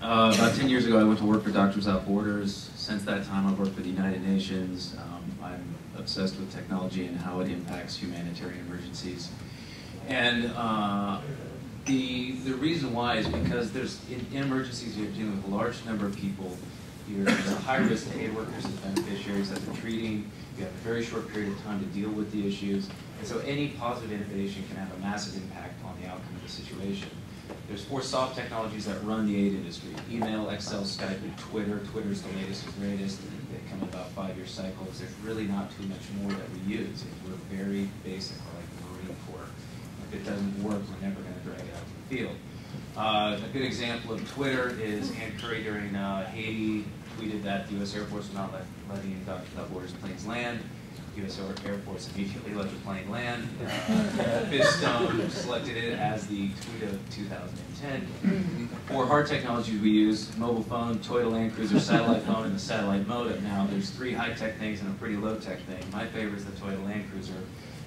About 10 years ago, I went to work for Doctors Without Borders. Since that time, I've worked for the United Nations. I'm obsessed with technology and how it impacts humanitarian emergencies. And the reason why is because in emergencies, you're dealing with a large number of people. There's a high risk to aid workers and beneficiaries that they're treating. You have a very short period of time to deal with the issues. And so any positive innovation can have a massive impact on the outcome of the situation. There's 4 soft technologies that run the aid industry: email, Excel, Skype, and Twitter. Twitter's the latest and greatest. They come in about 5-year cycles. There's really not too much more that we use. We're very basic, like the Marine Corps. If it doesn't work, we're never going to drag it out to the field. A good example of Twitter is Ann Curry during Haiti tweeted that the U.S. Air Force was not letting Doctors Without Borders planes land. U.S. Air Force immediately let the plane land. Fistone selected it as the tweet of 2010. For hard technologies we use: mobile phone, Toyota Land Cruiser, satellite phone, and the satellite modem. Now there's 3 high-tech things and a pretty low-tech thing. My favorite is the Toyota Land Cruiser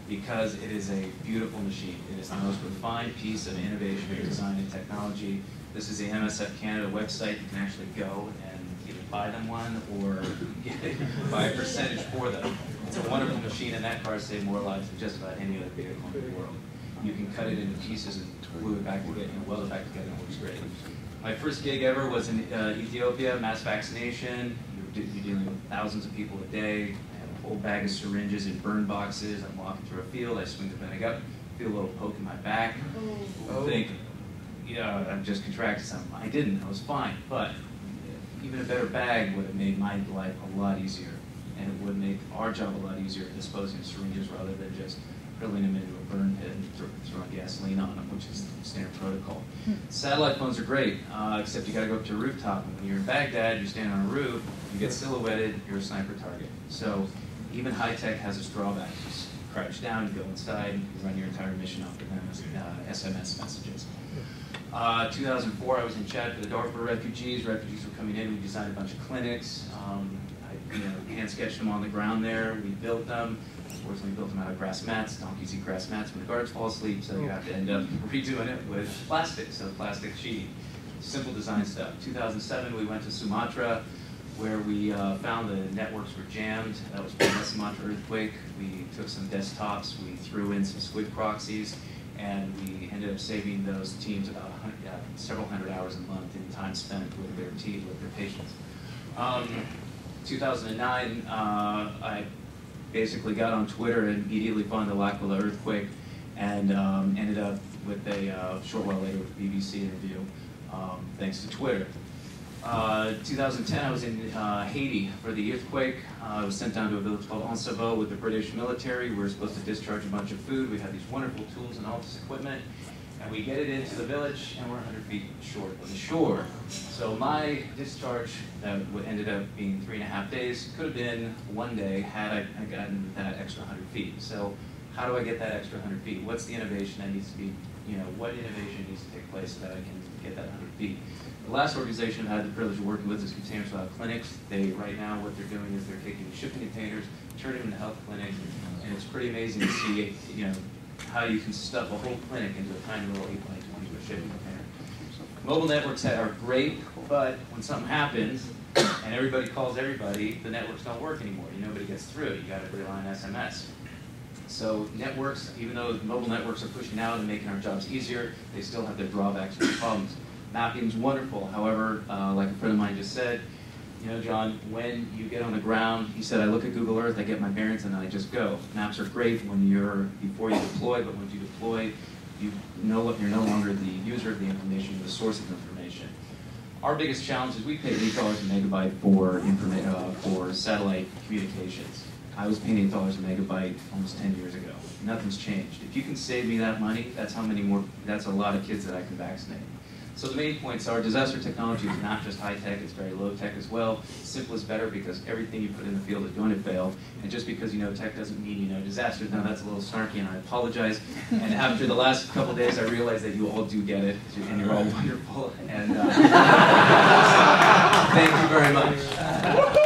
because it is a beautiful machine. It is the most refined piece of innovation, design, and technology. This is the MSF Canada website. You can actually go and either buy them one or buy a percentage for them. It's a wonderful machine, and that car saved more lives than just about any other vehicle in the world. You can cut it into pieces and glue it back together and weld it back together, and it works great. My first gig ever was in Ethiopia, mass vaccination. You're dealing with thousands of people a day. I have a whole bag of syringes in burn boxes. I'm walking through a field. I swing the bag up, feel a little poke in my back. Think, yeah, I've just contracted something. I didn't. I was fine. But even a better bag would have made my life a lot easier. And it would make our job a lot easier disposing of syringes rather than just hurling them into a burn pit and throwing gasoline on them, which is standard protocol. Satellite phones are great, except you got to go up to a rooftop. And when you're in Baghdad, you're standing on a roof, you get silhouetted, you're a sniper target. So even high tech has its drawbacks. You just crouch down, you go inside, you run your entire mission off of SMS messages. 2004, I was in Chad for the Darfur refugees. Refugees were coming in. We designed a bunch of clinics. I hand sketched them on the ground there. We built them. Unfortunately, we built them out of grass mats. Donkeys eat grass mats when the guards fall asleep, so you have to end up redoing it with plastic, so plastic sheeting. Simple design stuff. 2007, we went to Sumatra, where we found the networks were jammed. That was from the Sumatra earthquake. We took some desktops, we threw in some squid proxies, and we ended up saving those teams about several hundred hours a month in time spent with their patients. 2009, I basically got on Twitter and immediately found the L'Aquila earthquake, and ended up with a short while later with a BBC interview, thanks to Twitter. 2010, I was in Haiti for the earthquake. I was sent down to a village called Ansavo with the British military. We were supposed to discharge a bunch of food. We had these wonderful tools and all this equipment. And we get it into the village, and we're 100 feet short of the shore. So my discharge that ended up being 3.5 days could have been 1 day had I gotten that extra 100 feet. So how do I get that extra 100 feet? What's the innovation that needs to be, what innovation needs to take place so that I can get that 100 feet? The last organization I've had the privilege of working with is Containers Without Clinics. Right now, what they're doing is they're taking shipping containers, turning them into health clinics, and it's pretty amazing to see, how you can stuff a whole clinic into a tiny little 8x20 shipping container. Mobile networks are great, but when something happens and everybody calls everybody, the networks don't work anymore. Nobody gets through. You got to rely on SMS. So networks, even though mobile networks are pushing out and making our jobs easier, they still have their drawbacks and problems. Mapping is wonderful. However, like a friend of mine just said, John, when you get on the ground, he said, I look at Google Earth, I get my bearings, and then I just go. Maps are great before you deploy, but once you deploy, you're no longer the user of the information, you're the source of information. Our biggest challenge is we pay $8 a megabyte for satellite communications. I was paying $8 a megabyte almost 10 years ago. Nothing's changed. If you can save me that money, that's a lot of kids that I can vaccinate. So the main points are disaster technology is not just high tech, it's very low tech as well. Simple is better because everything you put in the field is going to fail. And just because you know tech doesn't mean you know disasters. Now that's a little snarky and I apologize. And after the last couple of days I realized that you all do get it and you're all wonderful. And thank you very much.